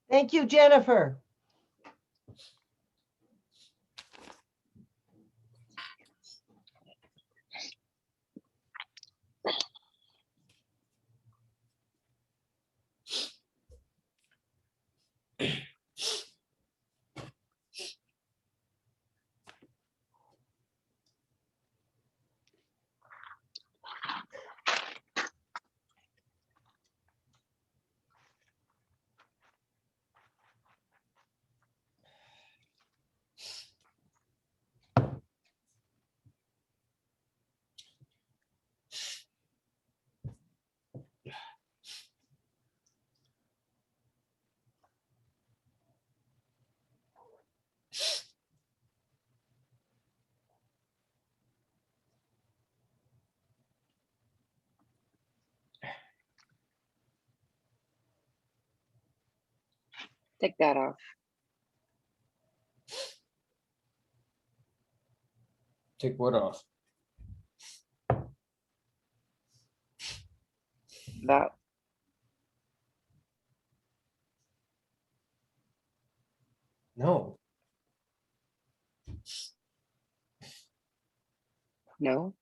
Thank you, Jennifer. Take that off. Take what off? That. No. No.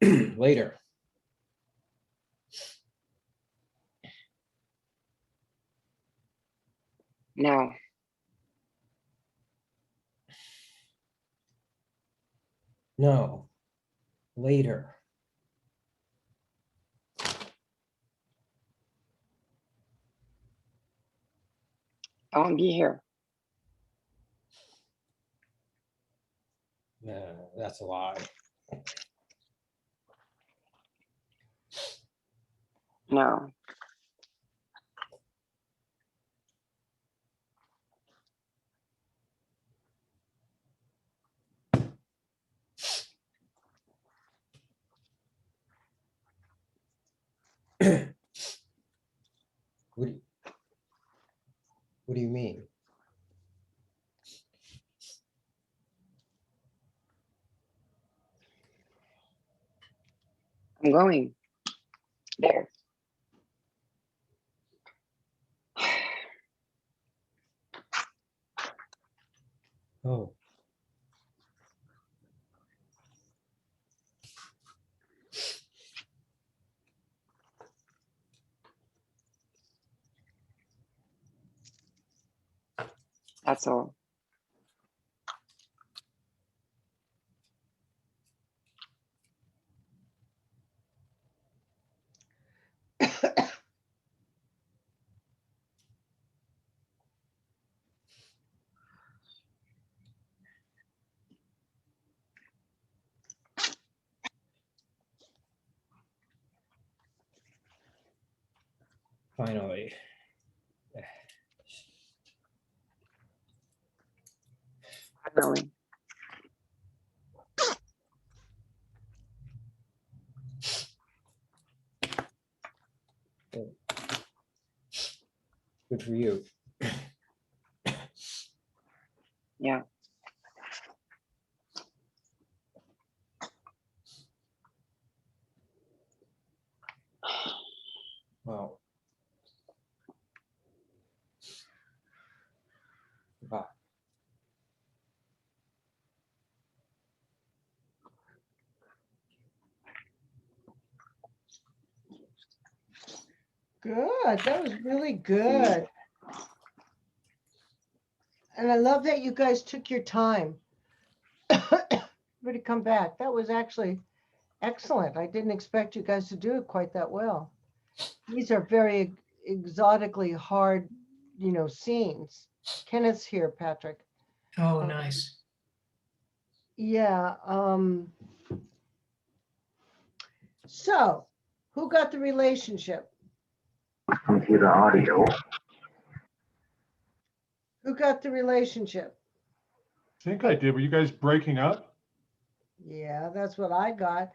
Later. Now. No. Later. I won't be here. No, that's a lie. No. What do you mean? I'm going. There. Oh. That's all. Finally. Finally. Good for you. Yeah. Well. Goodbye. Good. That was really good. And I love that you guys took your time for to come back. That was actually excellent. I didn't expect you guys to do it quite that well. These are very exotically hard, scenes. Kenneth's here, Patrick. Oh, nice. Yeah. So, who got the relationship? Computer audio. Who got the relationship? I think I did. Were you guys breaking up? Yeah, that's what I got.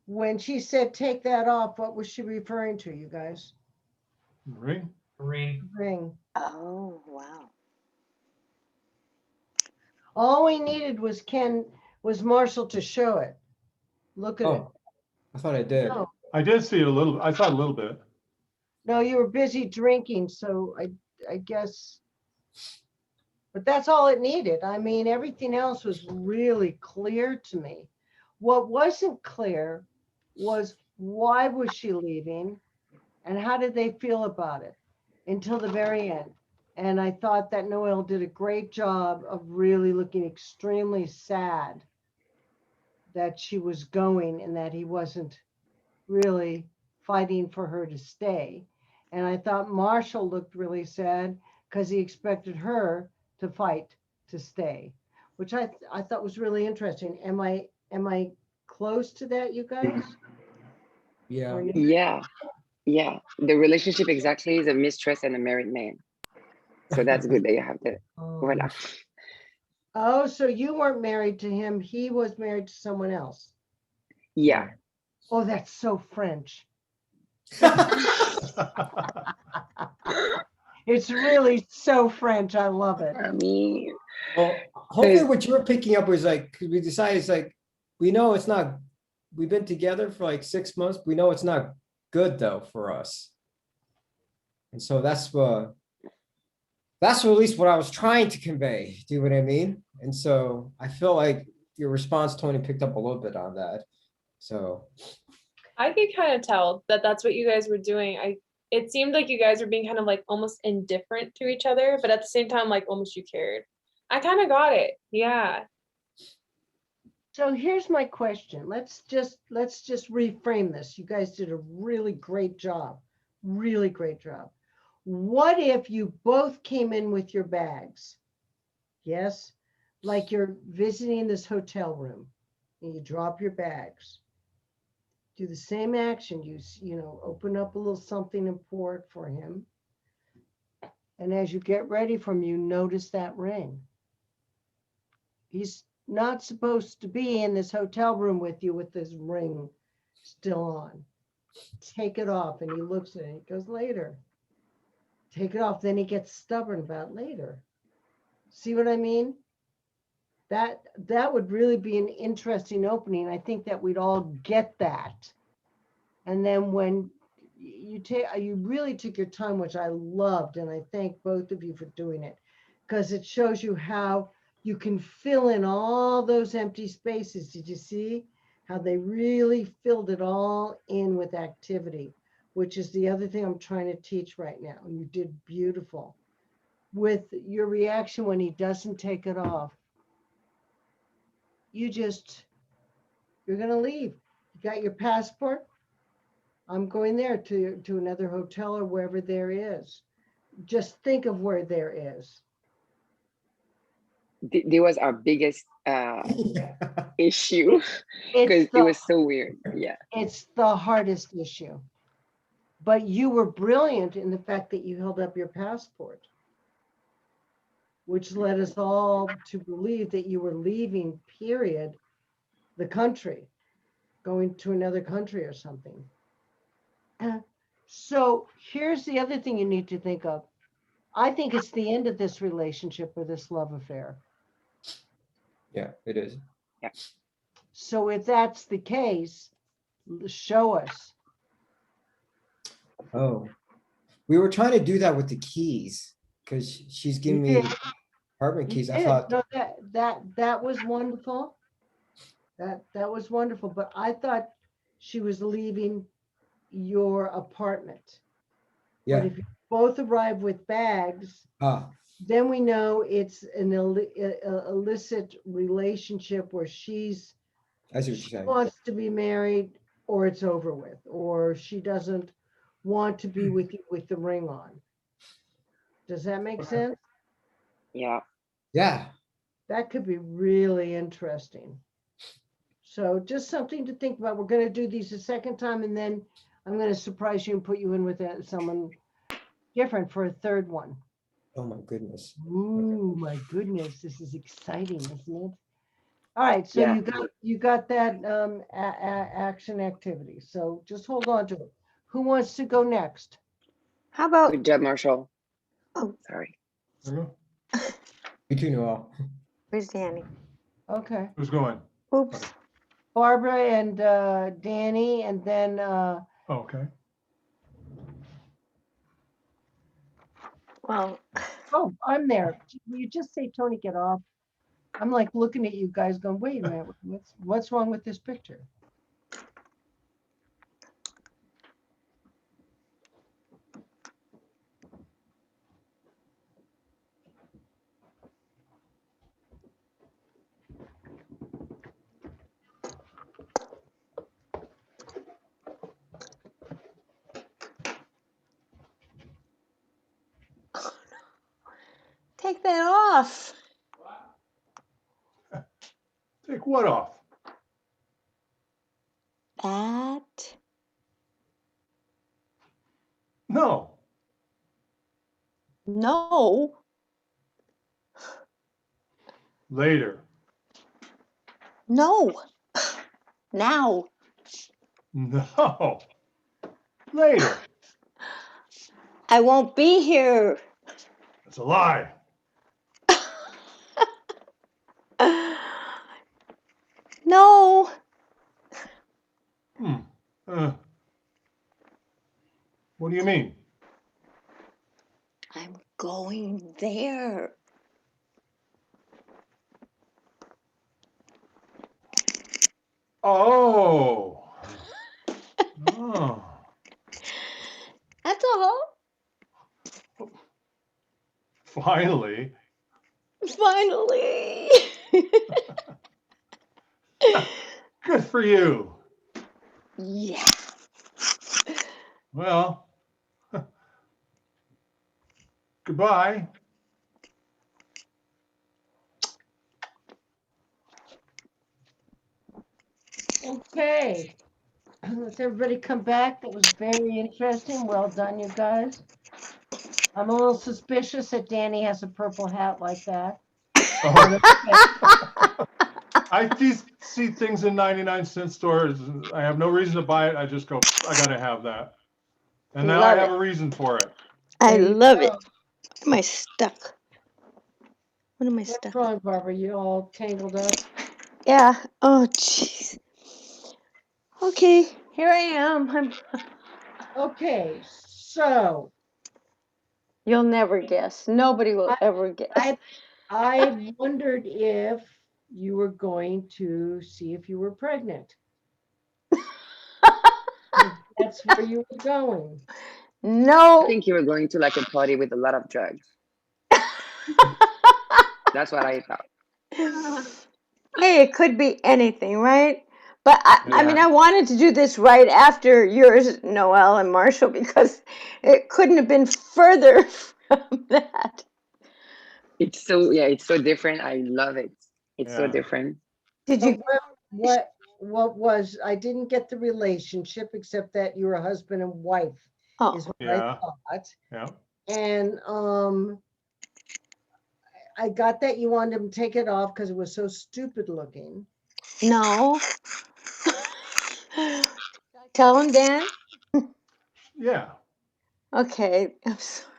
When she said take that off, what was she referring to, you guys? Ring? Ring. Ring. Oh, wow. All we needed was Marshall to show it. Look at it. Oh, I thought I did. No, I did see it a little. I saw it a little bit. No, you were busy drinking, so I guess. But that's all it needed. I mean, everything else was really clear to me. What wasn't clear was why was she leaving and how did they feel about it until the very end. And I thought that Noel did a great job of really looking extremely sad that she was going and that he wasn't really fighting for her to stay. And I thought Marshall looked really sad because he expected her to fight to stay, which I thought was really interesting. Am I close to that, you guys? Yeah. Or no? Yeah, yeah. The relationship exactly is a mistress and a married man. So that's good that you have that. Voila. Oh, so you weren't married to him. He was married to someone else. Yeah. Oh, that's so French. It's really so French. I love it. I mean, Well, hopefully what you're picking up was like, because we decided it's like, we know it's not, we've been together for like 6 months. We know it's not good though for us. And so that's at least what I was trying to convey. Do you know what I mean? And so I feel like your response, Tony, picked up a little bit on that. So I could kind of tell that that's what you guys were doing. It seemed like you guys were being kind of like almost indifferent to each other, but at the same time, like almost you cared. I kind of got it. Yeah. So here's my question. Let's just reframe this. You guys did a really great job. Really great job. What if you both came in with your bags? Yes, like you're visiting this hotel room and you drop your bags. Do the same action. You know, open up a little something and pour it for him. And as you get ready for him, you notice that ring. He's not supposed to be in this hotel room with you with this ring still on. Take it off. And he looks at it. He goes, later. Take it off. Then he gets stubborn about later. See what I mean? That would really be an interesting opening. I think that we'd all get that. And then when you really took your time, which I loved, and I thank both of you for doing it, because it shows you how you can fill in all those empty spaces. Did you see how they really filled it all in with activity, which is the other thing I'm trying to teach right now. You did beautiful with your reaction when he doesn't take it off. You're going to leave. You got your passport? I'm going there to another hotel or wherever there is. Just think of where there is. there was our biggest issue because it was so weird. Yeah. It's the hardest issue. But you were brilliant in the fact that you held up your passport, which led us all to believe that you were leaving, period, the country, going to another country or something. So here's the other thing you need to think of. I think it's the end of this relationship or this love affair. yeah, it is. Yeah. So if that's the case, show us. Oh, we were trying to do that with the keys because she's giving me apartment keys. I thought, no, that was wonderful. That was wonderful. But I thought she was leaving your apartment. yeah. But if you both arrive with bags, then we know it's an illicit relationship where she wants to be married, or it's over with, or she doesn't want to be with you with the ring on. Does that make sense? Yeah. Yeah. That could be really interesting. So just something to think about. We're going to do these a second time, and then I'm going to surprise you and put you in with someone different for a third one. Oh my goodness. Ooh, my goodness, this is exciting, isn't it? All right, so Yeah. you got that action activity. So just hold on to it. Who wants to go next? How about, Good job, Marshall. oh, Sorry. You too, Noel. where's Danny? Okay, Who's going? Oops. Barbara and Danny, and then Oh, okay. Well, Oh, I'm there. Will you just say, Tony, get off? I'm like looking at you guys going, wait a minute, what's wrong with this picture? take that off. Take what off? That. No. No. Later. No. Now. No. Later. I won't be here. It's a lie. No. Hmm. What do you mean? I'm going there. Oh. Oh. That's all. Finally. Finally. Good for you. Yeah. Well, goodbye. Okay. Let's everybody come back. That was very interesting. Well done, you guys. I'm a little suspicious that Danny has a purple hat like that. Oh. I see things in 99-cent stores. I have no reason to buy it. I just go, I gotta have that. And now I Love have it. a reason for it. I There you love go. it. Am I stuck? What am I What's stuck? wrong, Barbara? You all tangled up? Yeah. Oh, jeez. Okay, here I am. Okay, so You'll never guess. Nobody will ever guess. I wondered if you were going to see if you were pregnant. That's where you were going. I No. think you were going to like a party with a lot of drugs. That's what I thought. Hey, it could be anything, right? But I mean, Yeah. I wanted to do this right after yours, Noel and Marshall, because it couldn't have been further from that. It's so different. I love it. It's so Yeah. different. Did But you? what was, I didn't get the relationship except that you were a husband and wife is Oh, what Yeah. I thought. Yeah. And I got that you wanted him to take it off because it was so stupid looking. no. Tell him, Dan. Yeah. Okay, I'm sorry.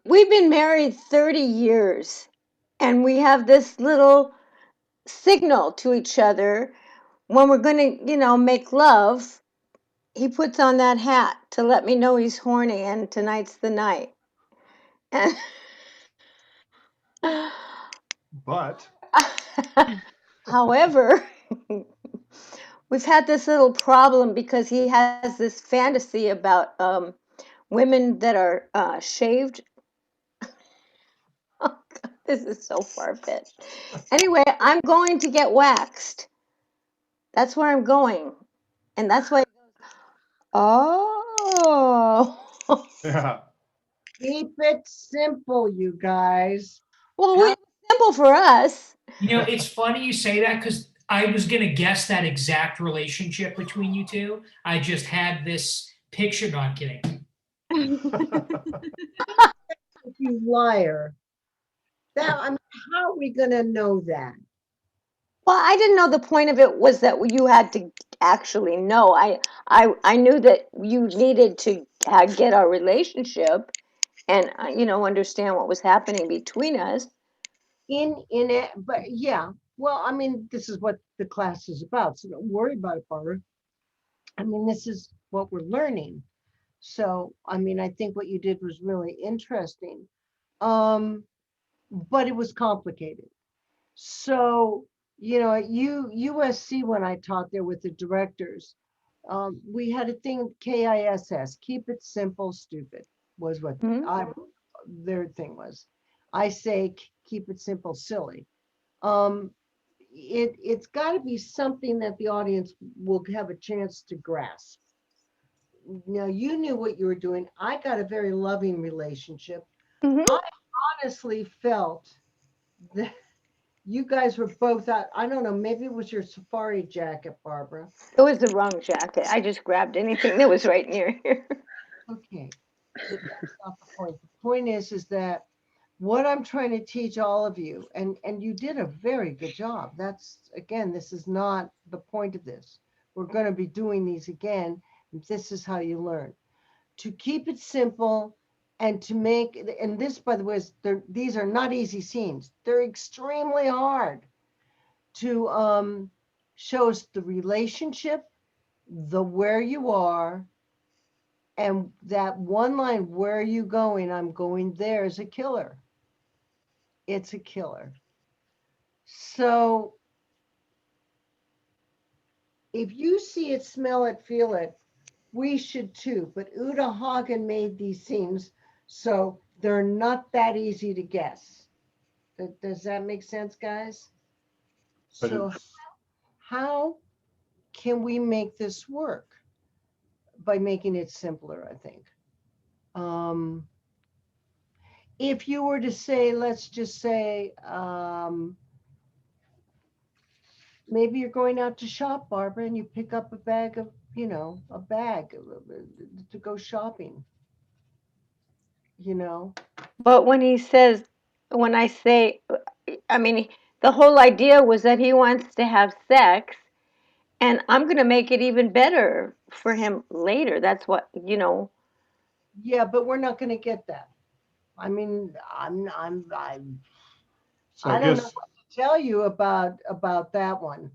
We've been married 30 years, and we have this little signal to each other when we're going to, make love. He puts on that hat to let me know he's horny, and tonight's the night. And But however, we've had this little problem because he has this fantasy about women that are shaved. Oh, God, this is so far-fetched. Anyway, I'm going to get waxed. That's where I'm going. And that's why, oh. yeah. Keep it simple, you guys. Well, it was simple for us. You know, it's funny you say that because I was going to guess that exact relationship between you two. I just had this picture. No, I'm kidding. You liar. I mean, how are we gonna know that? Well, I didn't know the point of it was that you had to actually know. I knew that you needed to get our relationship and understand what was happening between us. In it, but yeah. Well, I mean, this is what the class is about, so don't worry about it, Barbara. I mean, this is what we're learning. So, I mean, I think what you did was really interesting. But it was complicated. So, at USC, when I taught there with the directors, we had a thing, KISS, keep it simple, stupid, was what Mhm. their thing was. I say keep it simple, silly. Um, it's got to be something that the audience will have a chance to grasp. Now, you knew what you were doing. I got a very loving relationship. Mhm. I honestly felt that you guys were both out. I don't know, maybe it was your safari jacket, Barbara. It was the wrong jacket. I just grabbed anything that was right near here. Okay, that's not the point. The point is that what I'm trying to teach all of you, and you did a very good job. That's, again, this is not the point of this. We're going to be doing these again. This is how you learn. To keep it simple and to make, and this, by the way, these are not easy scenes. They're extremely hard to show us the relationship, the where you are, and that one line, where are you going? I'm going there, is a killer. It's a killer. So if you see it, smell it, feel it, we should too. But Uta Hagen made these scenes, so they're not that easy to guess. Does that make sense, guys? But So how can we make this work? By making it simpler, I think. If you were to say, let's just say, maybe you're going out to shop, Barbara, and you pick up a bag of, a bag to go shopping, you know? But when he says, when I say, I mean, the whole idea was that he wants to have sex, and I'm going to make it even better for him later. That's what, Yeah, but we're not going to get that. I mean, so I I don't know guess, what to tell you about that one.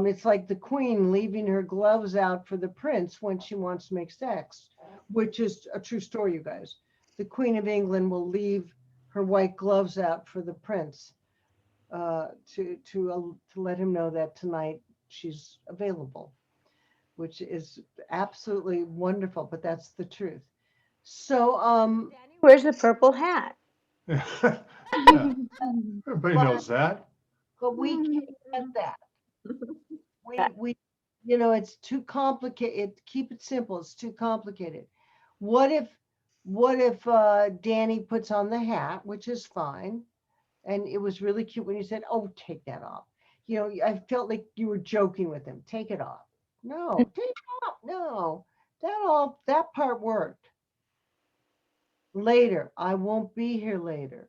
It's like the queen leaving her gloves out for the prince when she wants to make sex, which is a true story, you guys. The Queen of England will leave her white gloves out for the prince to let him know that tonight she's available, which is absolutely wonderful. But that's the truth. So, where's the purple hat? yeah, everybody but knows that. but we can't get that. We it's too complicated. Keep it simple. It's too complicated. What if Danny puts on the hat, which is fine, and it was really cute when you said, "Oh, take that off." I felt like you were joking with him. Take it off. No, take it off. No, that part worked. Later, I won't be here later.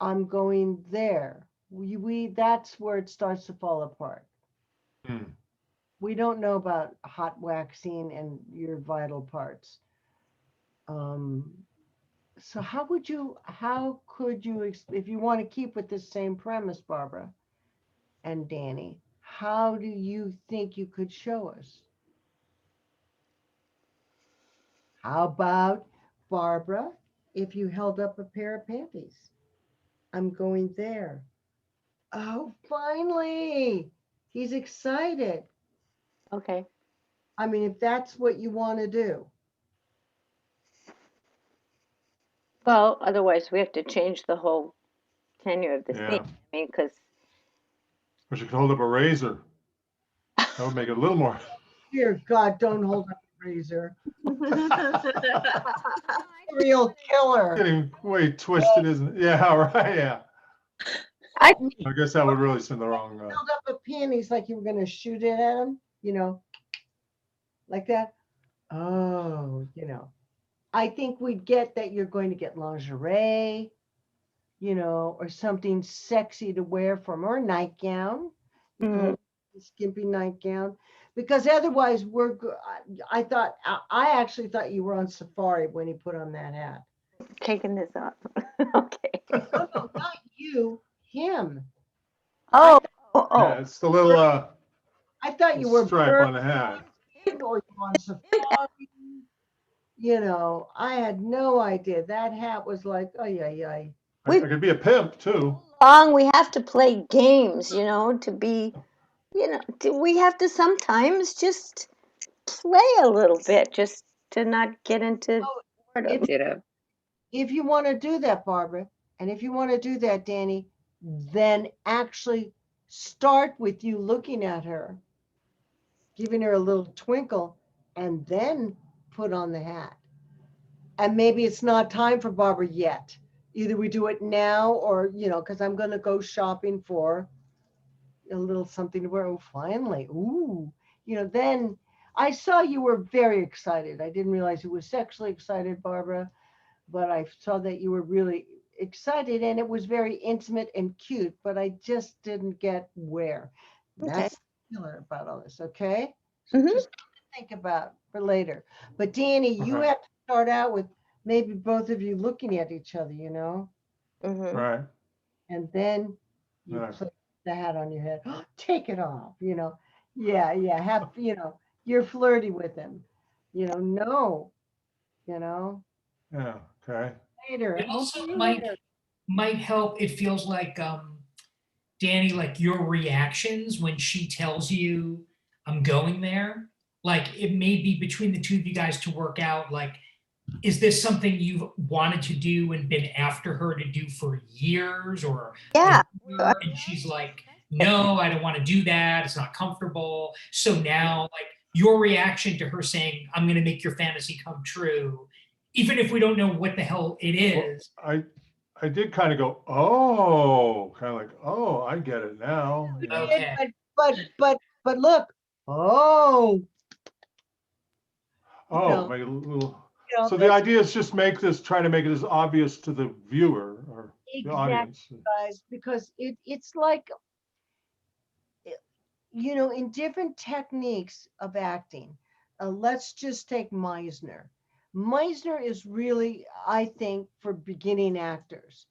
I'm going there. We that's where it starts to fall apart. Hmm. We don't know about hot waxing and your vital parts. Um, so how could you, if you want to keep with this same premise, Barbara and Danny, how do you think you could show us? How about, Barbara, if you held up a pair of panties? I'm going there. Oh, finally, he's excited. Okay. I mean, if that's what you want to do. Well, otherwise we have to change the whole tenure of the scene. Yeah, I mean, because or she could hold up a razor. That would make it a little more. Dear God, don't hold up a razor. Serial killer. Getting way twisted, isn't it? Yeah, right, yeah. I I guess that would really send the wrong, Held up a panties like you were going to shoot it at him, like that. Oh, I think we'd get that you're going to get lingerie, or something sexy to wear from her nightgown. You could hold a skimpy nightgown, because otherwise I actually thought you were on safari when he put on that hat. taking this off. Okay. No, not you, him. Oh, I, oh, yeah, oh. it's the little I thought you were stripe bird on the hat. or you on safari. You know, I had no idea. That hat was like, oh yeah, yeah. I could be a pimp too. We have to play games, you know, to be, you know, we have to sometimes just play a little bit just to not get into boredom. If, Get up. if you want to do that, Barbara, and if you want to do that, Danny, then actually start with you looking at her, giving her a little twinkle, and then put on the hat. And maybe it's not time for Barbara yet. Either we do it now or, you know, because I'm going to go shopping for a little something to wear. Oh, finally. Ooh. You know, then I saw you were very excited. I didn't realize you were sexually excited, Barbara, but I saw that you were really excited and it was very intimate and cute, but I just didn't get where. Okay. That's killer about all this, okay? So Mhm. just think about for later. But Danny, you Okay. have to start out with maybe both of you looking at each other, you know, Mhm. Right. and then you Right. put the hat on your head. Take it off, you know. Yeah, yeah. Have you know, you're flirty with him. You know, no, you know, Yeah. Okay. later. It We'll also see you might later. might help. It feels like Danny, like your reactions when she tells you I'm going there. Like it may be between the two of you guys to work out. Like, is this something you've wanted to do and been after her to do for years or Yeah. a year? And she's like, no, I don't want to do that. It's not comfortable. So now, like your reaction to her saying, I'm going to make your fantasy come true, even if we don't know what the hell it Well, is. I did kind of go, oh, kind of like, oh, I get it now. You know? Okay. But look. Oh, you Oh, know, make it a little. you know, So the that's idea is just try to make it as obvious to the viewer or the exactly, audience. guys, because it's like, you know, in different techniques of acting. Let's just take Meisner. Meisner is really, I think, for beginning actors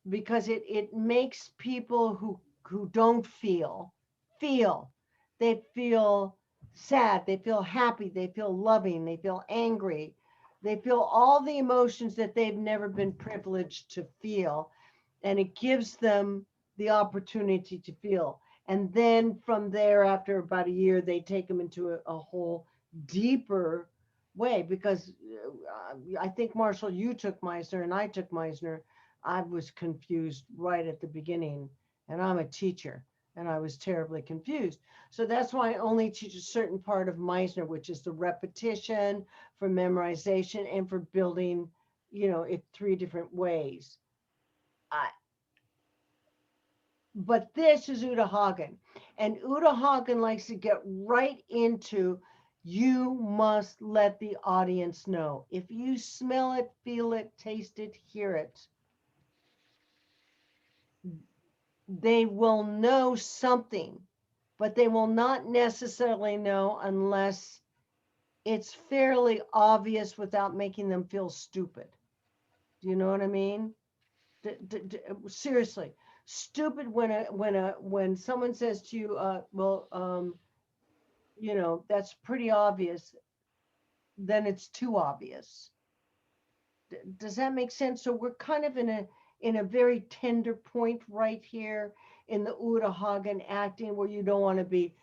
because it makes people who don't feel. They feel sad, they feel happy, they feel loving, they feel angry, they feel all the emotions that they've never been privileged to feel, and it gives them the opportunity to feel. And then from there, after about a year, they take them into a whole deeper way because I think, Marshall, you took Meisner and I took Meisner. I was confused right at the beginning, and I'm a teacher, and I was terribly confused. So that's why I only teach a certain part of Meisner, which is the repetition for memorization and for building, you know, it 3 different ways. I, but this is Uta Hagen, and Uta Hagen likes to get right into. You must let the audience know. If you smell it, feel it, taste it, hear it, they will know something, but they will not necessarily know unless it's fairly obvious without making them feel stupid. Do you know what I mean? Seriously, stupid when someone says to you, you know, that's pretty obvious. Then it's too obvious. Does that make sense? So we're kind of in a very tender point right here in the Uta Hagen acting where you don't want to be,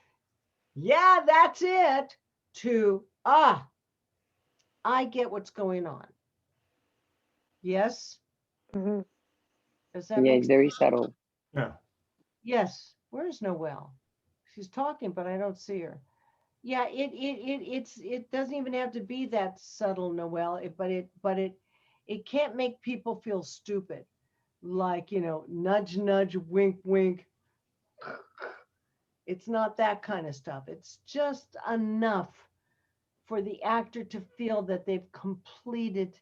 yeah, that's it, to, I get what's going on. Yes? Mhm. Does that Yeah, make it's sense? very subtle. Yeah. Yes. Where's Noelle? She's talking, but I don't see her. Yeah, it doesn't even have to be that subtle, Noelle, it can't make people feel stupid. Like, you know, nudge, nudge, wink, wink. It's not that kind of stuff. It's just enough for the actor to feel that they've completed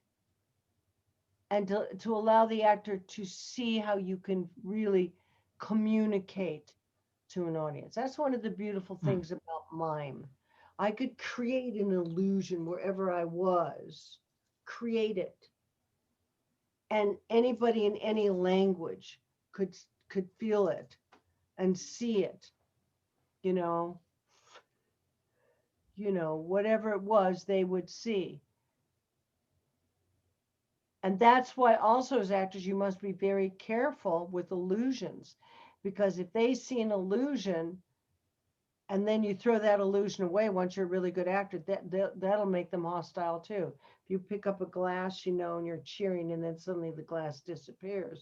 and to allow the actor to see how you can really communicate to an audience. That's one of the beautiful things about mime. I could create an illusion wherever I was, create it. And anybody in any language could feel it and see it, you know. you know, whatever it was they would see. And that's why also as actors, you must be very careful with illusions, because if they see an illusion and then you throw that illusion away, once you're a really good actor, that'll make them hostile too. If you pick up a glass, you know, and you're cheering and then suddenly the glass disappears.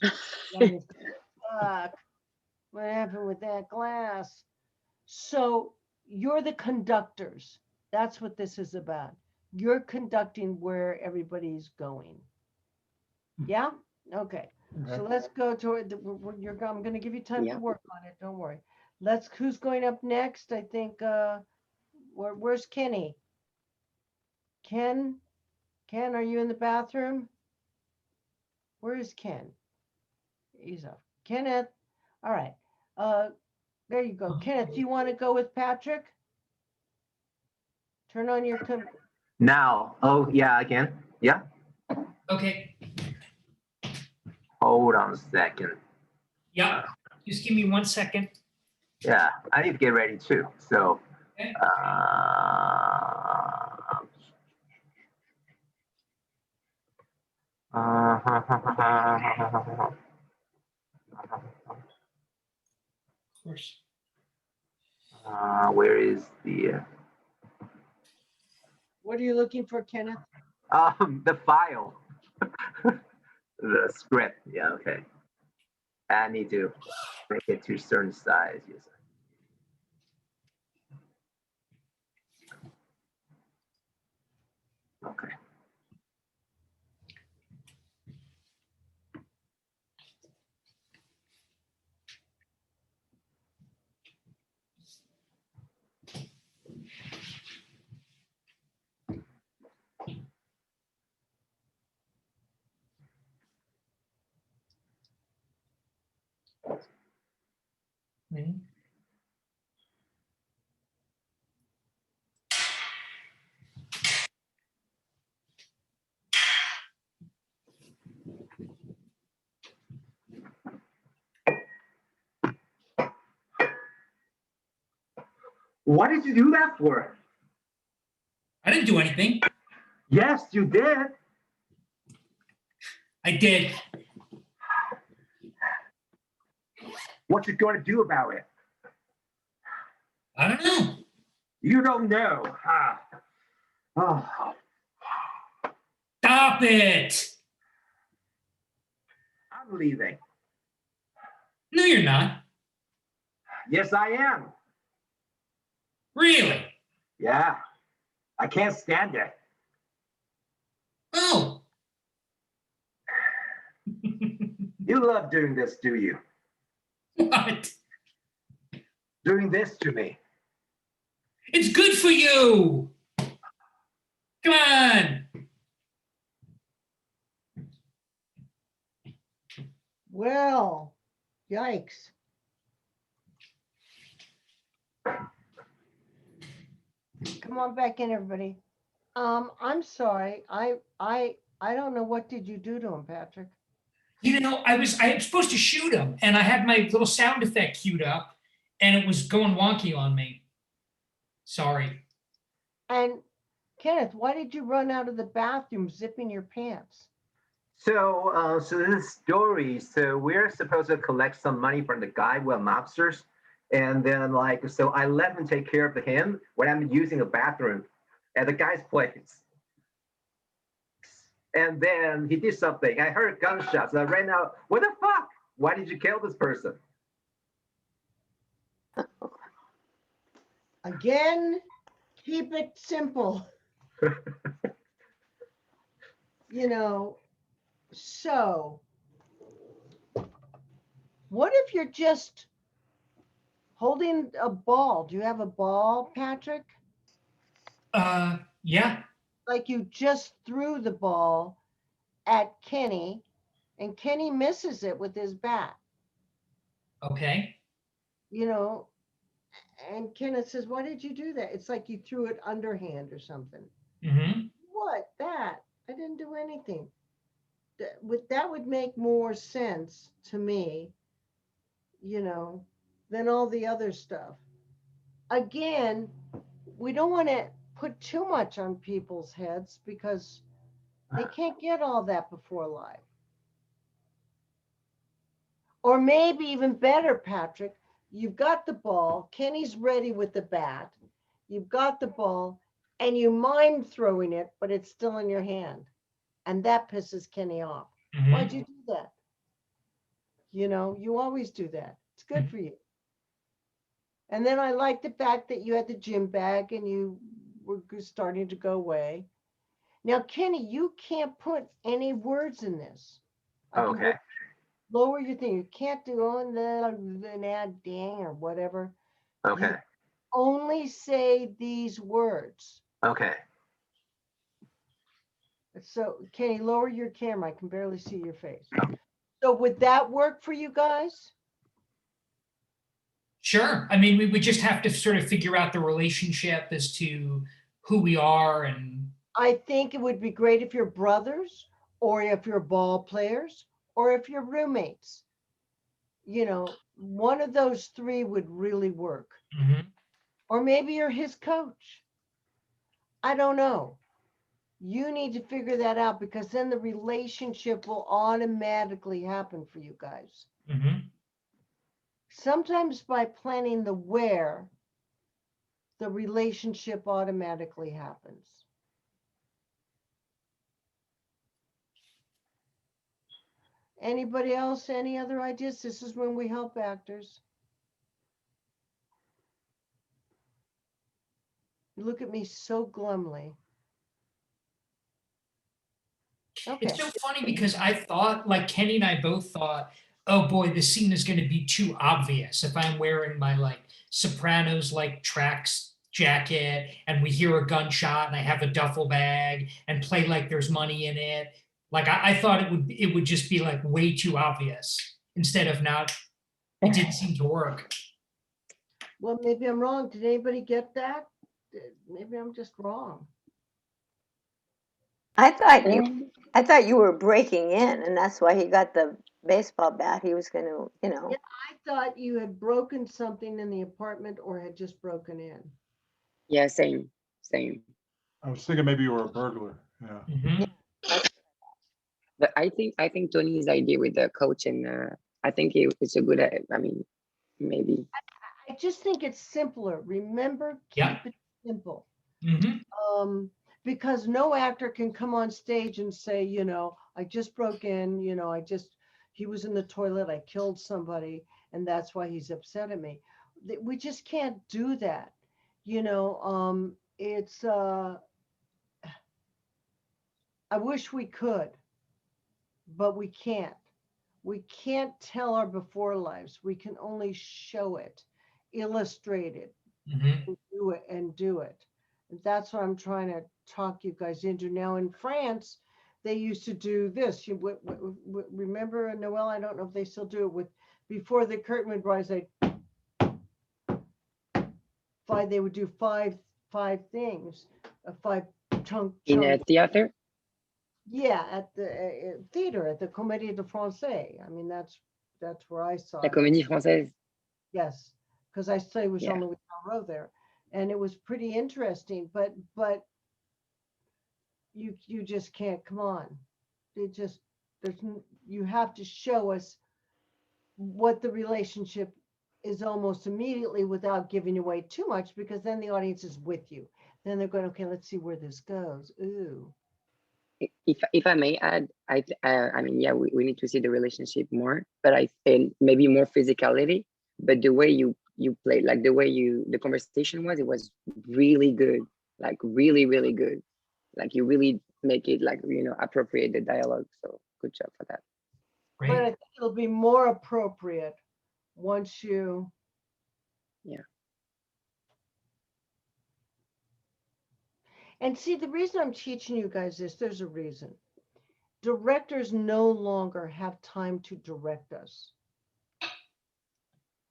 Then it's, fuck, what happened with that glass? So you're the conductors. That's what this is about. You're conducting where everybody's going. Yeah? Okay. So let's go to it. I'm going to give you time Yeah. to work on it. Don't worry. Who's going up next? I think, where's Kenny? Ken, are you in the bathroom? Where is Ken? He's up. Kenneth. All right. There you go. Kenneth, do you want to go with Patrick? Turn on your Now, oh yeah, again. Yeah. Okay. Hold on a second. Yep. Just give me 1 second. Yeah, I need to get ready too. So, Okay. Of course. Where is the What are you looking for, Kenneth? the file, the script? Yeah, okay. I need to make it to a certain size. Yes. Okay. Mhm. What did you do that for? I didn't do anything. Yes, you did. I did. What you going to do about it? I don't know. You don't know. Ah. Oh, Stop it. I'm leaving. No, you're not. Yes, I am. Really? Yeah, I can't stand it. Oh. You love doing this, do you? What? Doing this to me. It's good for you. Come on. Well, yikes. Come on back in, everybody. I'm sorry. I don't know, what did you do to him, Patrick? You know, I was supposed to shoot him, and I had my little sound effect queued up, and it was going wonky on me. Sorry. And Kenneth, why did you run out of the bathroom zipping your pants? So, so this is story. So we're supposed to collect some money from the guy with mobsters, and then like, so I let him take care of him when I'm using a bathroom at the guy's place. And then he did something. I heard gunshots. I ran out. What the fuck? Why did you kill this person? Again, keep it simple. You know, so what if you're just holding a ball? Do you have a ball, Patrick? Yeah. Like you just threw the ball at Kenny and Kenny misses it with his bat, Okay. you know, and Kenneth says, why did you do that? It's like you threw it underhand or something. Mm-hmm. What? That? I didn't do anything. That would make more sense to me, you know, than all the other stuff. Again, we don't want to put too much on people's heads because they can't get all that before live. Or maybe even better, Patrick, you've got the ball, Kenny's ready with the bat, you've got the ball, and you mind throwing it, but it's still in your hand. And that pisses Kenny off. Mhm. Why'd you do that? You know, you always do that. It's good for you. And then I like the fact that you had the gym bag and you were starting to go away. Now, Kenny, you can't put any words in this. I can Okay. lower your thing. You can't do on the dang or whatever. Okay. You only say these words. Okay. So, Kenny, lower your camera. I can barely see your face. So, would that work for you guys? Sure. I mean, we would just have to sort of figure out the relationship as to who we are and I think it would be great if you're brothers or if you're ball players or if you're roommates. You know, one of those three would really work. Mhm. Or maybe you're his coach. I don't know. You need to figure that out because then the relationship will automatically happen for you guys. Mhm. Sometimes by planning the where, the relationship automatically happens. Anybody else? Any other ideas? This is when we help actors. You look at me so glumly. Okay. It's so funny because I thought, like Kenny and I both thought, oh boy, this scene is going to be too obvious if I'm wearing my like Sopranos like tracks jacket and we hear a gunshot and I have a duffel bag and play like there's money in it. Like I thought it would just be like way too obvious instead of not. It didn't seem to work. Well, maybe I'm wrong. Did anybody get that? Maybe I'm just wrong. I thought you were breaking in, and that's why he got the baseball bat. He was going to, Yeah, I thought you had broken something in the apartment or had just broken in. Yeah, same, same. I was thinking maybe you were a burglar. Yeah. Mhm. But I think Tony's idea with the coach and I think it's a good. I mean, maybe. I just think it's simpler. Remember, keep Yeah. it simple. Mhm. Because no actor can come on stage and say, you know, I just broke in, you know, he was in the toilet, I killed somebody, and that's why he's upset at me. We just can't do that. You know, it's, I wish we could, but we can't. We can't tell our before lives. We can only show it, illustrate it, Mhm. and do it. And that's what I'm trying to talk you guys into. Now in France, they used to do this. Remember, Noel, I don't know if they still do it with, before the curtain would rise, they would do five things, five chunk. In a theater? Yeah, at the theater, at the Comédie de Français. I mean, that's where I saw La it. Comédie Française. Yes, because I studied with Yeah. Jean-Louis Rowe there, and it was pretty interesting. But you just can't. Come on, it just you have to show us what the relationship is almost immediately without giving away too much, because then the audience is with you. Then they're going, okay, let's see where this goes. Ooh. If I may add, I mean, yeah, we need to see the relationship more, but I think maybe more physicality. But the way you played, like the way the conversation was, it was really good, like really, really good. Like you really make it like, appropriate the dialogue. So good job for that. But I Great. think it'll be more appropriate once you. Yeah. And see, the reason I'm teaching you guys this, there's a reason. Directors no longer have time to direct us.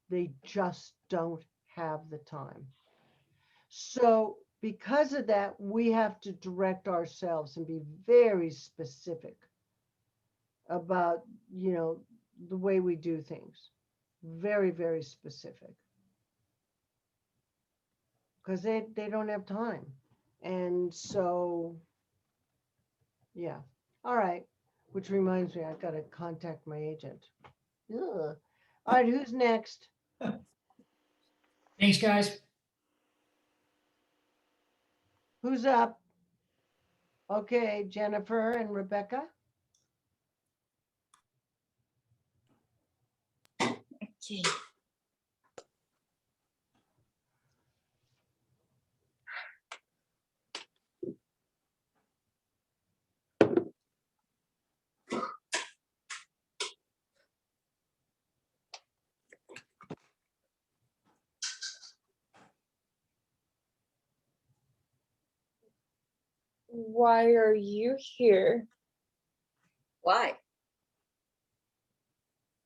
They just don't have the time. So because of that, we have to direct ourselves and be very specific about, the way we do things. Very, very specific. Because they don't have time. And so, yeah, all right. Which reminds me, I gotta contact my agent. Ugh. All right, who's next? Thanks, guys. Who's up? Okay, Jennifer and Rebecca. Okay. Why are you here? Why?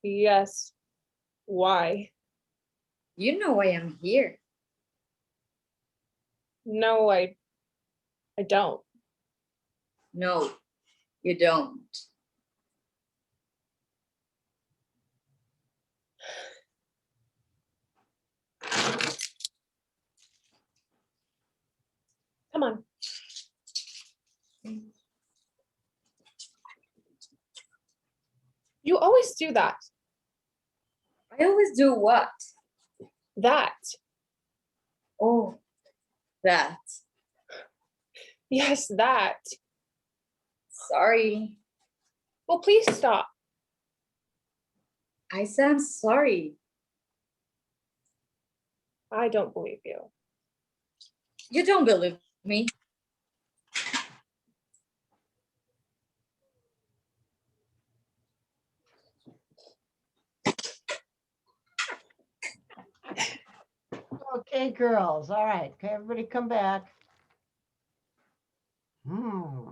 Yes. Why? You know why I'm here. No, I don't. No, you don't. Come on. You always do that. I always do what? That. Oh, that. Yes, that. Sorry. Well, please stop. I said I'm sorry. I don't believe you. You don't believe me. Okay, girls. All right. Okay, everybody come back. Hmm.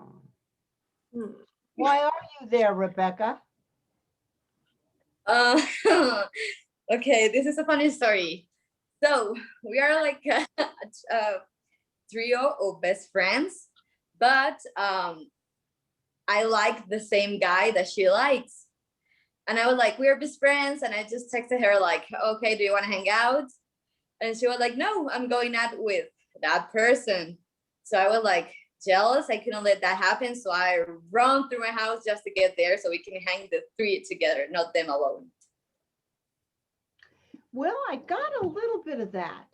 Hmm. Why are you there, Rebecca? Uh, okay, this is a funny story. So we are like a trio of best friends, but I like the same guy that she likes. And I was like, we're best friends. And I just texted her like, okay, do you want to hang out? And she was like, no, I'm going out with that person. So I was like jealous. I couldn't let that happen. So I run through my house just to get there so we can hang the three together, not them alone. Well, I got a little bit of that.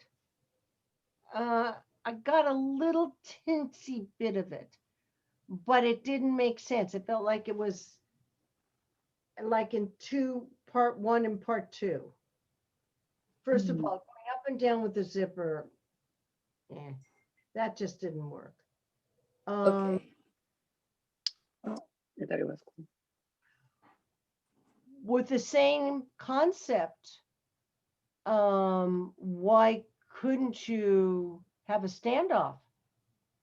I got a little tinsy bit of it, but it didn't make sense. It felt like it was like in part one and part two. First of all, going up and down with the zipper, that just didn't work. Okay. I thought it was cool. With the same concept, why couldn't you have a standoff,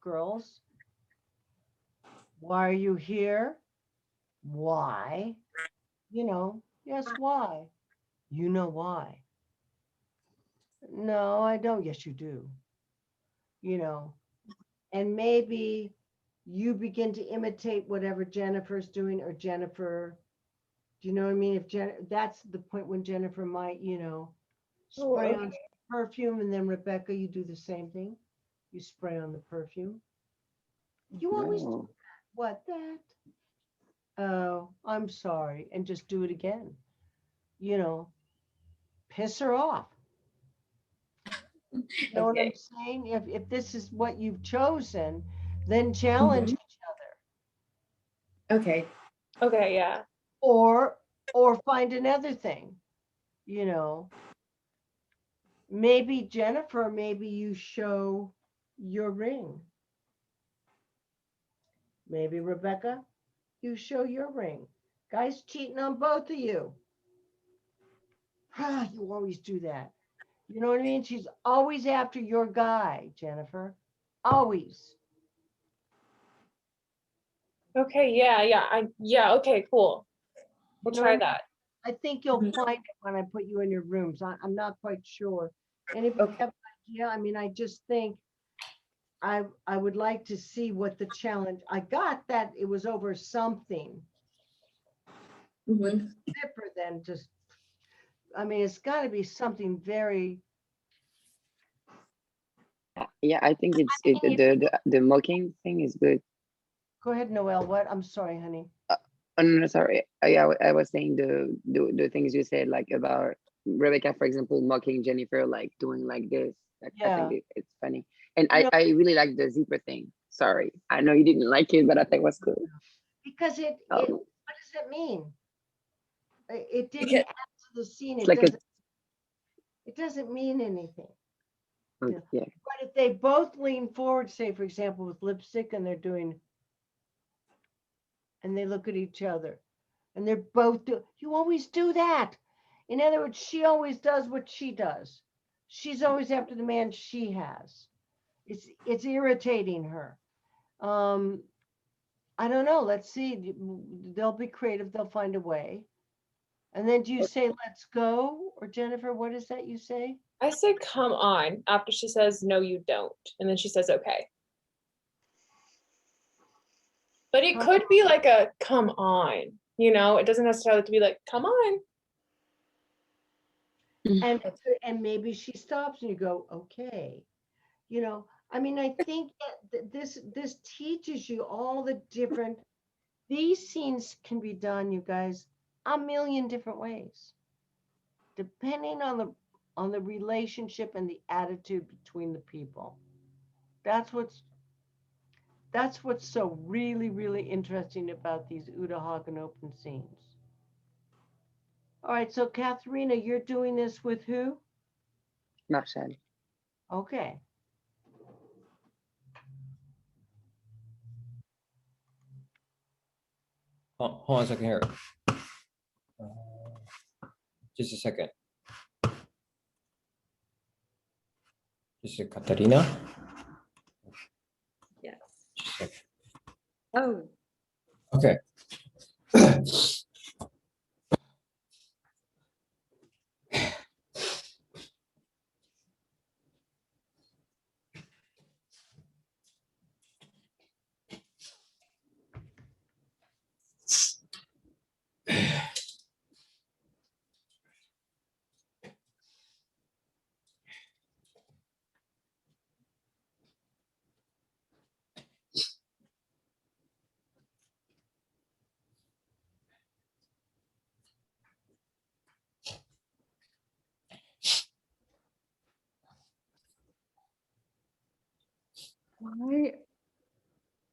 girls? Why are you here? Why? Yes, why? You know why. No, I don't. Yes, you do. You know, and maybe you begin to imitate whatever Jennifer's doing, or Jennifer, do you know what I mean? That's the point when Jennifer might, Oh, spray on okay. perfume, and then Rebecca, you do the same thing. You spray on the perfume. You always do No. what that? Oh, I'm sorry, and just do it again. You know, piss her off. You know what I'm Okay. saying? If this is what you've chosen, then challenge Mhm. each other, Okay. Okay, yeah. or find another thing. You know, maybe Jennifer, maybe you show your ring. Maybe Rebecca, you show your ring. Guys cheating on both of you. You always do that. You know what I mean? She's always after your guy, Jennifer. Always. Okay, yeah, okay, cool. We'll You know what I try mean? that. I think you'll Mhm. find it when I put you in your rooms. I'm not quite sure. Anybody Okay. have an idea? I mean, I just think I would like to see what the challenge. I got that it was over something with Mhm. the zipper. Then just, I mean, it's got to be something very Yeah, I think the mocking thing is good. Go ahead, Noelle. What? I'm sorry, honey. Oh, no, sorry. I was saying the things you said, like about Rebecca, for example, mocking Jennifer, like doing like this. Like, I Yeah. think it's funny. And You know, I really like the zebra thing. Sorry. I know you didn't like it, but I think it was cool. because what does it mean? It didn't Because- add to the scene. It's It like a, doesn't mean anything. Yeah. yeah. But if they both lean forward, say, for example, with lipstick and they're doing, and they look at each other and they're both you always do that. In other words, she always does what she does. She's always after the man she has. It's irritating her. I don't know. Let's see. They'll be creative. They'll find a way. And then do you say, let's go? Or Jennifer, what is that you say? I say, come on, after she says, no, you don't. And then she says, okay. But it could be like a come on, it doesn't necessarily have to be like, come on. And maybe she stops and you go, okay. I mean, I think that this teaches you all the different, these scenes can be done, you guys, a million different ways, depending on the relationship and the attitude between the people. That's what's so really, really interesting about these Uta Hagen open scenes. All right, so Katharina, you're doing this with who? Marshall. Okay. Hold on a second here. Just a second. Just a Katarina. Yes. Just a second. Oh, Okay. why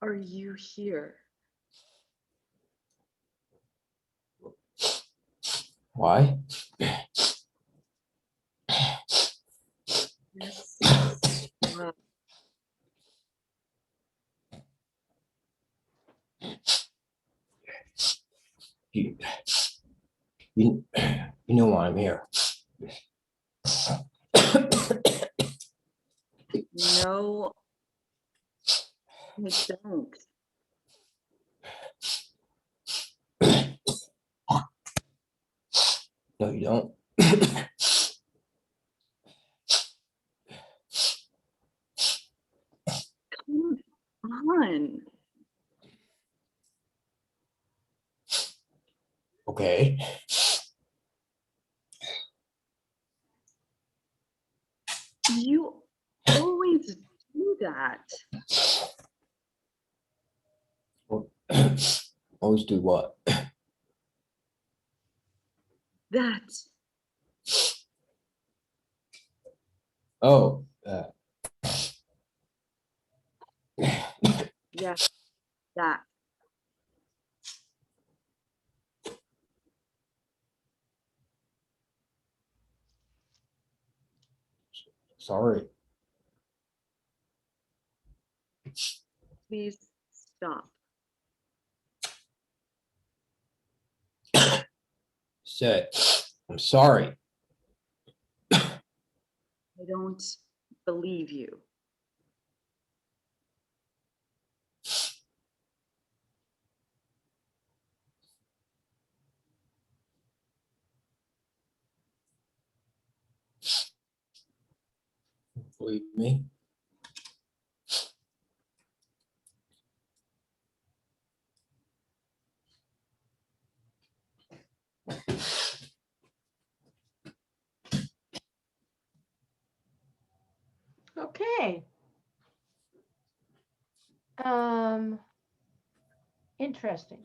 are you here? Why? Yes. Uh, You, you know why I'm here. no, I don't. No, you don't. Come on. Okay. You always do that. Always do what? That. Oh, Yeah, that. sorry. Please stop. Said, I'm sorry. I don't believe you. Believe me. Okay. Interesting.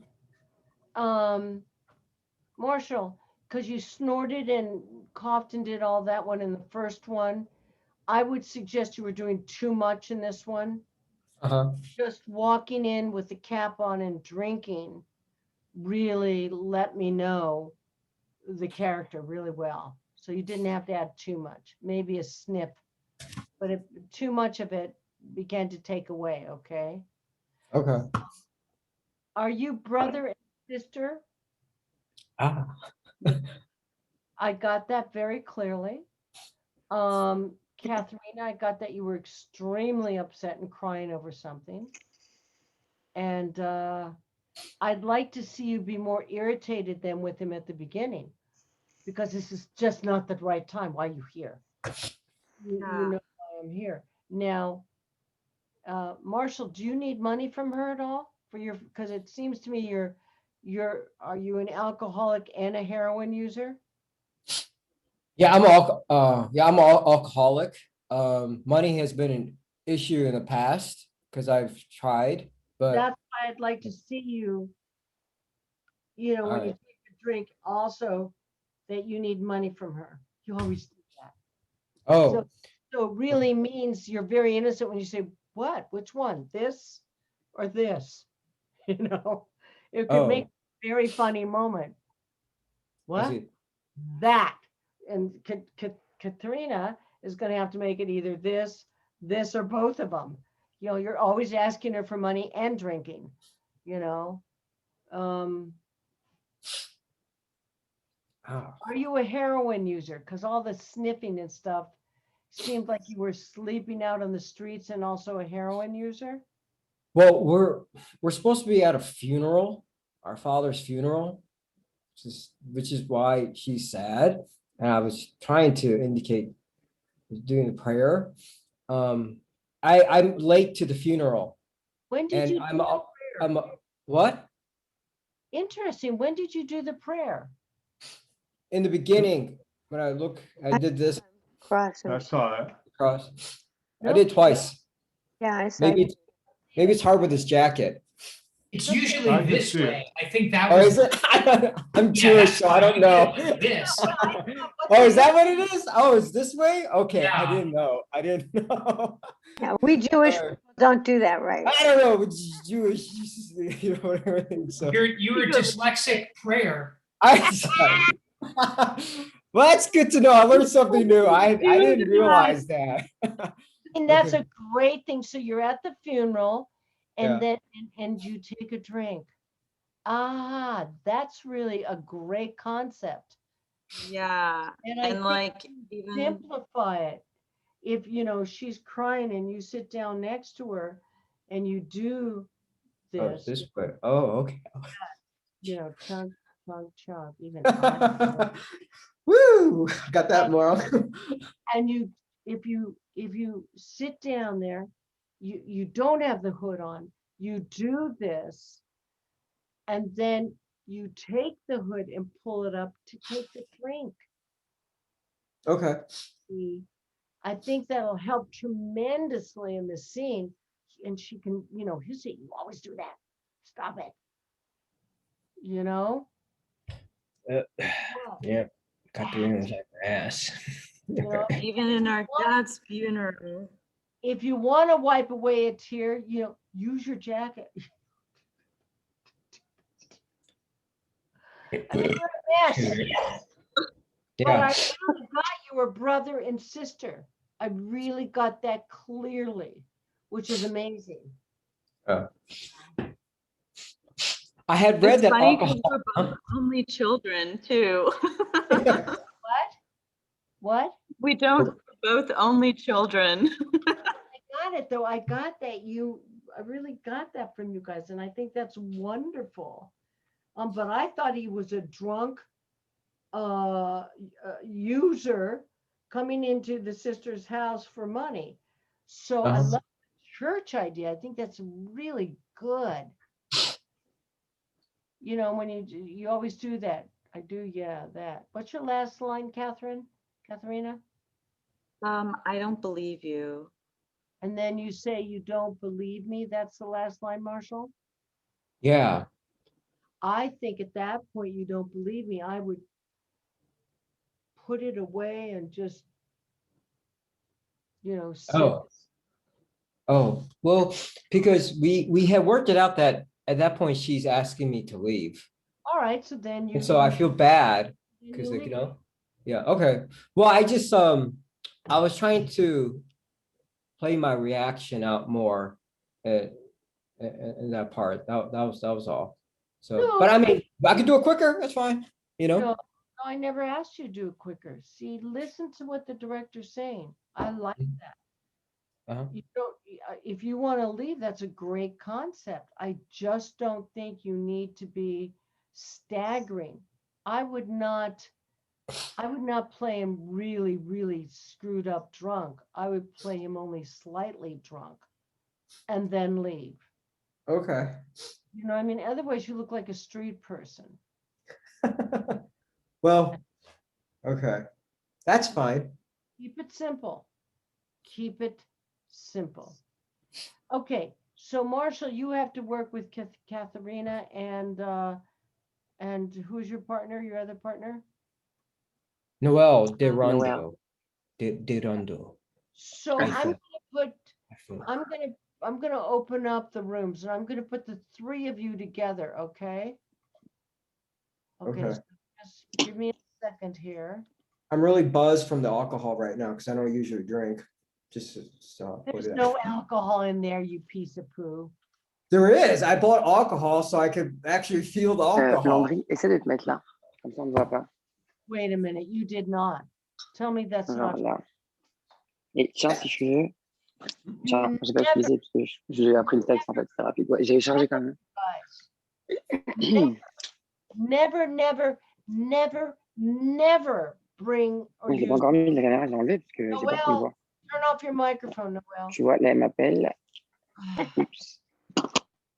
Marshall, because you snorted and coughed and did all that one in the first one, I would suggest you were doing too much in this one. Uh-huh. Just walking in with the cap on and drinking really let me know the character really well. So you didn't have to add too much, maybe a sniff, but if too much of it began to take away, okay? Okay. Are you brother and sister? Ah. I got that very clearly. Katharina, I got that you were extremely upset and crying over something. And I'd like to see you be more irritated than with him at the beginning, because this is just not the right time. Why are you here? You know why I'm here. Now, Marshall, do you need money from her at all for your, because it seems to me are you an alcoholic and a heroin user? Yeah, I'm all alcoholic. Money has been an issue in the past because I've tried, but That's why I'd like to see you, when you Alright. take a drink, also that you need money from her. You always do that. oh, So it really means you're very innocent when you say, what? Which one? This or this? You know, it could make oh, a very funny moment. I What? see. That. And Katrina is going to have to make it either this, or both of them. You're always asking her for money and drinking, you know. Ah. Are you a heroin user? Because all the sniffing and stuff seemed like you were sleeping out on the streets and also a heroin user. Well, we're supposed to be at a funeral, our father's funeral, which is why she's sad. And I was trying to indicate doing the prayer. I'm late to the funeral, When did and you do the prayer? what? Interesting. When did you do the prayer? In the beginning, when I did this Cross. I saw that. cross. I Nope. did twice. Yeah, I saw. Maybe it's hard with this jacket. It's Okay. usually I can this see it. way. I think that Oh, was. is it? I'm Yeah, Jewish, that's so I why don't you know. did it like this. Oh, is that what it is? Oh, it's this way? Okay, I Yeah. didn't know. I didn't know. Yeah, we Jewish Alright. people don't do that right. I don't know. It's Jewish, you know, everything. So You were dyslexic prayer. well, that's good to know. I learned something new. I didn't realize that. And that's Okay. a great thing. So you're at the funeral and Yeah. then and you take a drink. Ah, that's really a great concept. Yeah. And I And think like you even simplify it. If she's crying and you sit down next to her and you do Oh, this, this way. Oh, okay. chunk, chunk, chunk, even I Woo! Got that more. and if you sit down there, you don't have the hood on, you do this, and then you take the hood and pull it up to take the drink. Okay. See, I think that'll help tremendously in the scene. And she can, he'll say, you always do that. Stop it. Well, Yeah. Got the ring inside my ass. even in our dad's funeral. if you want to wipe away a tear, use your jacket. I mean, you're a mess. But I Yeah. really got you were brother and sister. I really got that clearly, which is amazing. I had read It's that funny because alcohol. we're both only children too. What? We don't both only children. I got it though. I got that I really got that from you guys, and I think that's wonderful. But I thought he was a drunk user coming into the sister's house for money. So I love the church idea. I think that's really good. When you always do that. I do, yeah, that. What's your last line, Katharina? I don't believe you. and then you say you don't believe me, that's the last line, Marshall? Yeah. I think at that point, you don't believe me, I would put it away and just, sit. Oh. Oh, well, because we had worked it out that at that point she's asking me to leave. All right, so then you. And so I feel bad then because you like, leave. yeah, okay. Well, I was trying to play my reaction out more in that part. That was all. So, No. but I mean, I could do it quicker, that's fine, No, I never asked you to do it quicker. See, listen to what the director's saying. I like that. Uh-huh. You don't, if you want to leave, that's a great concept. I just don't think you need to be staggering. I would not play him really, really screwed up drunk. I would play him only slightly drunk and then leave. Okay. You know what I mean? Otherwise, you look like a street person. Well, okay. That's fine. Keep it simple. Keep it simple. Okay, so Marshall, you have to work with Katharina and who's your partner, your other partner? Noel Noel. Derondo. Derondo. So I I'm said- gonna put, I feel- I'm gonna open up the rooms and I'm gonna put the three of you together, okay? Okay, Okay. so just give me a second here. I'm really buzzed from the alcohol right now because I don't usually drink. Just so There's no alcohol in there, you piece of poo. There is. I bought alcohol so I could actually feel the alcohol. Landry, essaie de te mettre là. Comme ça, on ne voit pas. Wait a minute, you did not. Tell me that's Genre not. là. Et tiens, si je suis vieux. Tiens, You j'ai pas never, utilisé parce que j'ai appris le texte en fait, c'était rapide. Ouais, j'ai chargé quand même. guys. Never, never, never, never bring or J'ai pas use. encore mis la caméra, je l'ai enlevé parce que j'ai pas pu le Noel, voir. turn off your microphone, Noel. Tu vois, là, elle m'appelle. Oups.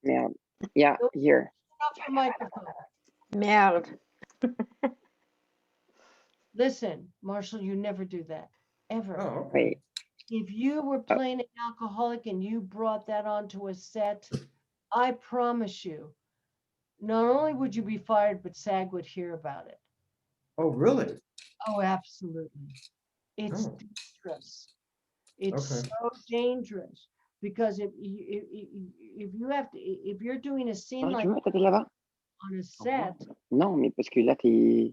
Merde. Yeah, here. Turn off your microphone. Merde. Listen, Marshall, you never do that, ever. Oh, okay. Wait. If you were playing an alcoholic and you brought that onto a set, I promise you, not only would you be fired, but SAG would hear about it. Oh, really? Oh, absolutely. It's Oh. dangerous. It's Okay. so dangerous because if you have to, if you're doing a scene Ah, like tu vois, t'étais là-bas? on a set, Non, mais parce que là, t'es.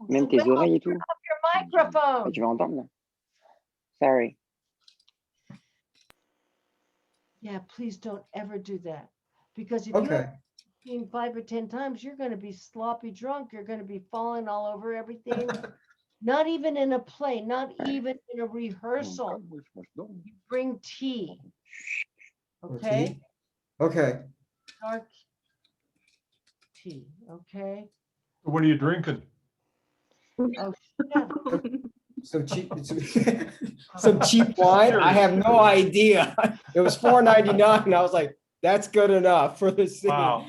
Même tes Noel, oreilles et tout. turn off your Bah, microphone. tu vas entendre là. Sorry. Yeah, please don't ever do that because if Okay. you have 5 or 10 times, you're going to be sloppy drunk. You're going to be falling all over everything. Not even in a play, not even in a rehearsal. You bring tea. Okay? Tea? Okay. Dark tea. Okay? What are you drinking? Oh, yeah. Some cheap, some cheap wine. I have no idea. It was $4.99. I was like, that's good enough for the scene. Wow.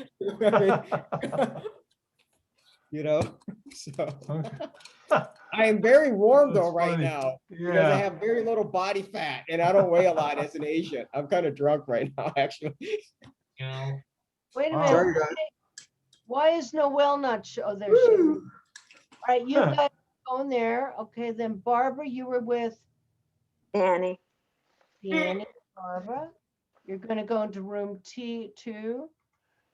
You know, so Okay. I am very warm though That's right funny. now because I Yeah. have very little body fat and I don't weigh a lot as an Asian. I'm kind of drunk right now, actually. You know, Wait a Wow. minute. Sorry, guys. Why is Noelle not show? Oh, there she is. Woo. All right, you Huh. guys go in there. Okay, then Barbara, you were with Annie. Danny, Barbara. You're going to go into room T2.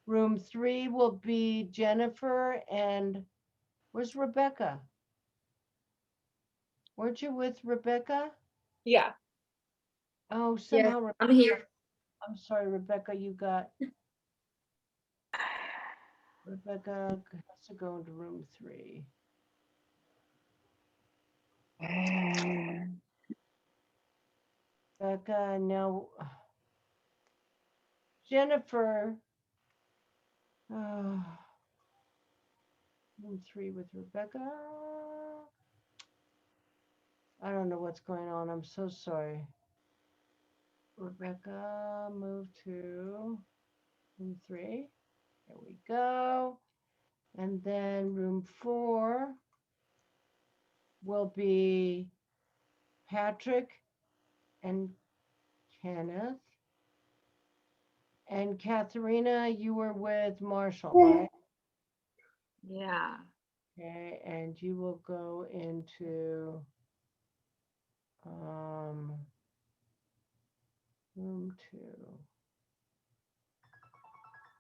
Room 3 will be Jennifer and where's Rebecca? Weren't you with Rebecca? Yeah. Oh, Yes, somehow. I'm here. I'm sorry, Rebecca, you got. Rebecca has to go into room 3. Rebecca, now. Jennifer. Room 3 with Rebecca. I don't know what's going on. I'm so sorry. Rebecca, move to room 3. There we go. And then room 4 will be Patrick and Kenneth. And Katharina, you were with Marshall, right? Yeah. Okay, and you will go into room 2.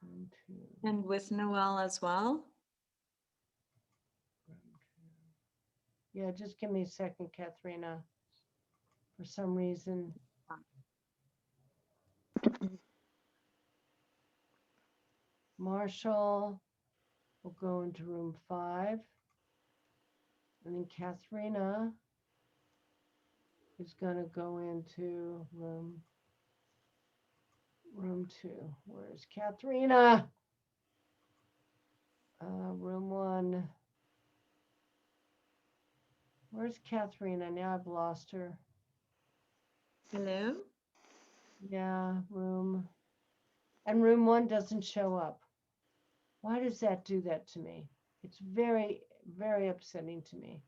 Room 2. And with Noel as well? Room 2. Yeah, just give me a second, Katharina. For some reason. Marshall will go into room 5. And then Katharina is going to go into room 2. Where's Katharina? Room 1. Where's Katharina? Now I've lost her. Hello? Yeah, and room 1 doesn't show up. Why does that do that to me? It's very, very upsetting to me.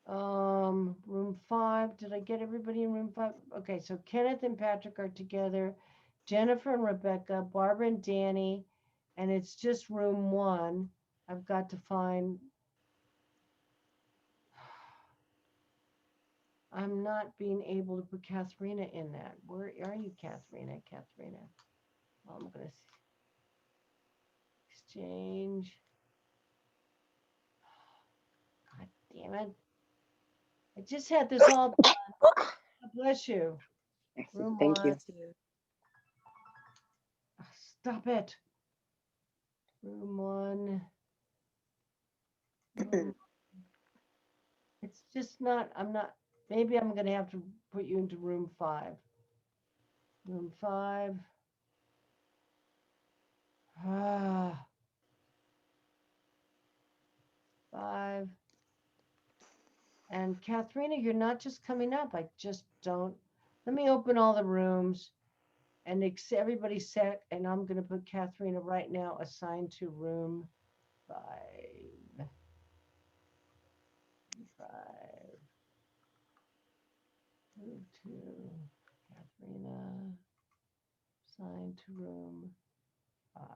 Room 5. Did I get everybody in room 5? Okay, so Kenneth and Patrick are together. Jennifer and Rebecca, Barbara and Danny, and it's just room 1. I've got to find. I'm not being able to put Katharina in that. Where are you, Katharina? Katharina. Well, I'm going to exchange. God damn it. I just had this all done. God bless you. Room Thank 1. you. Stop it. Room 1. It's just not, maybe I'm going to have to put you into room 5. Room 5. Ah. 5. And Katharina, you're not just coming up. I just don't. Let me open all the rooms and everybody set. And I'm going to put Katharina right now assigned to room 5. 5. Move to Katharina. Assigned to room 5.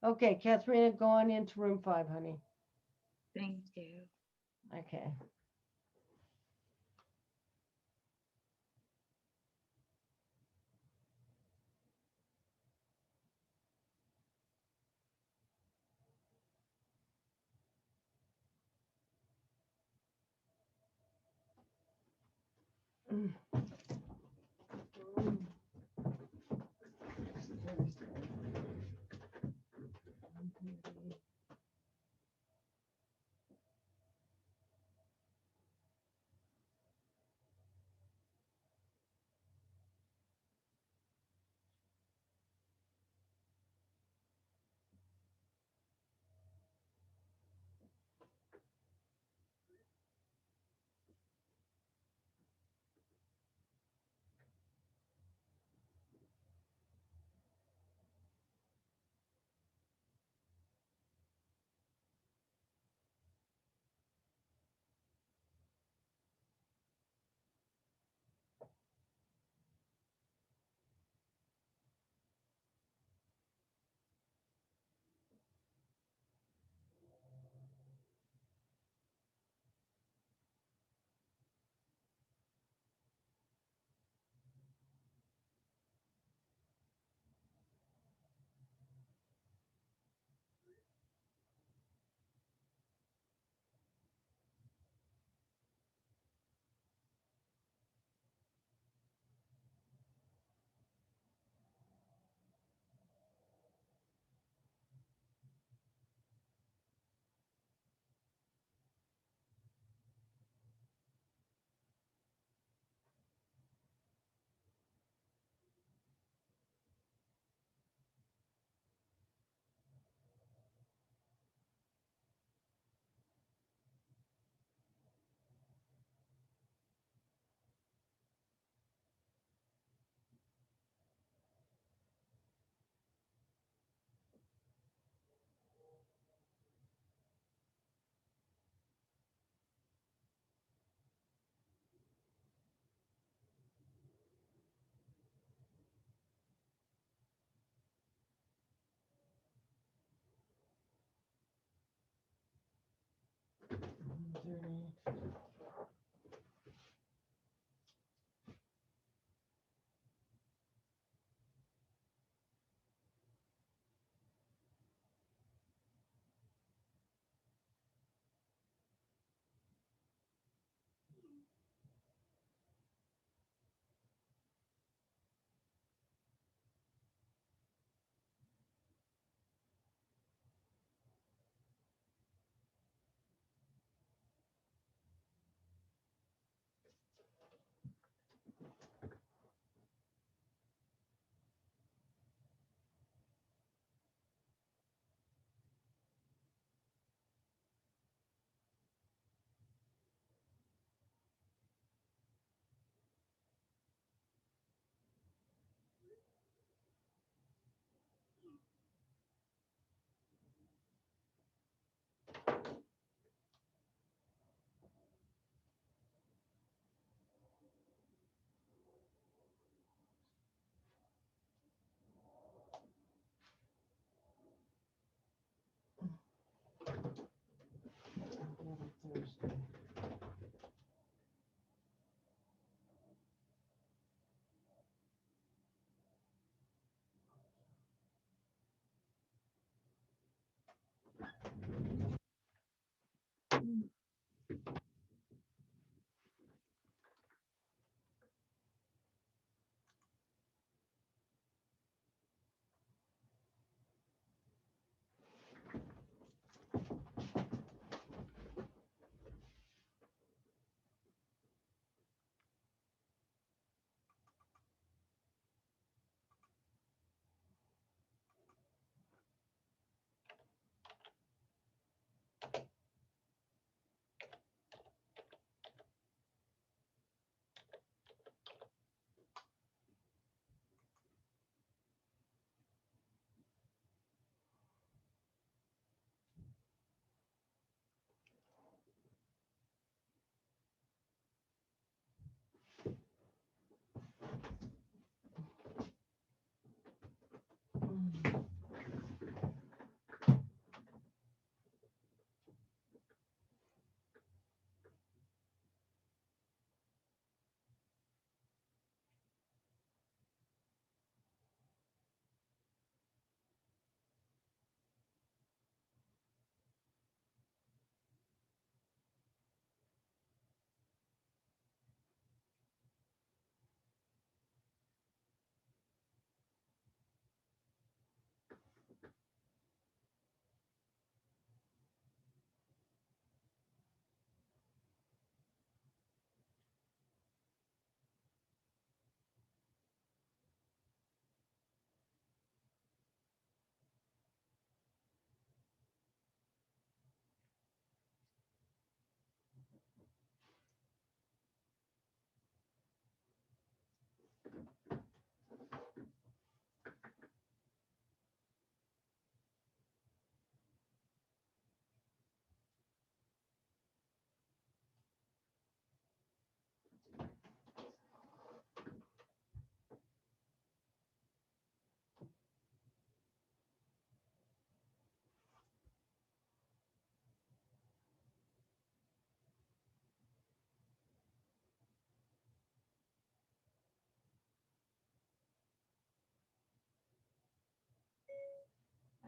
Okay, Katharina, go on into room 5, honey. Thank you. Okay.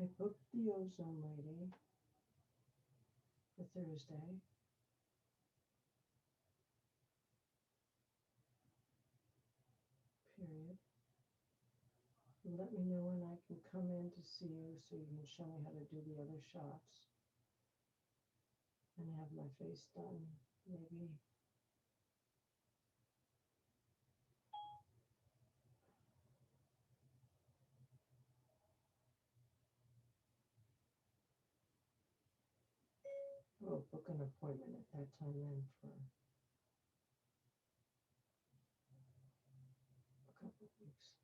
I booked the ozone lady for Thursday. Period. Let me know when I can come in to see you so you can show me how to do the other shots. And have my face done, maybe. We'll book an appointment at that time then for a couple of weeks.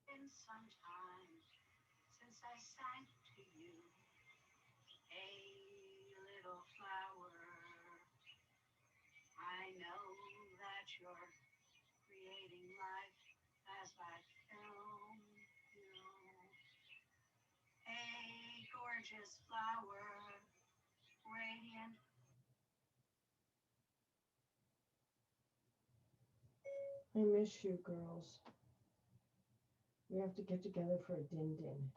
Been some time since I sang to you, a little flower. I know that you're creating life as I film you, a gorgeous flower, radiant. I miss you girls. We have to get together for a din din.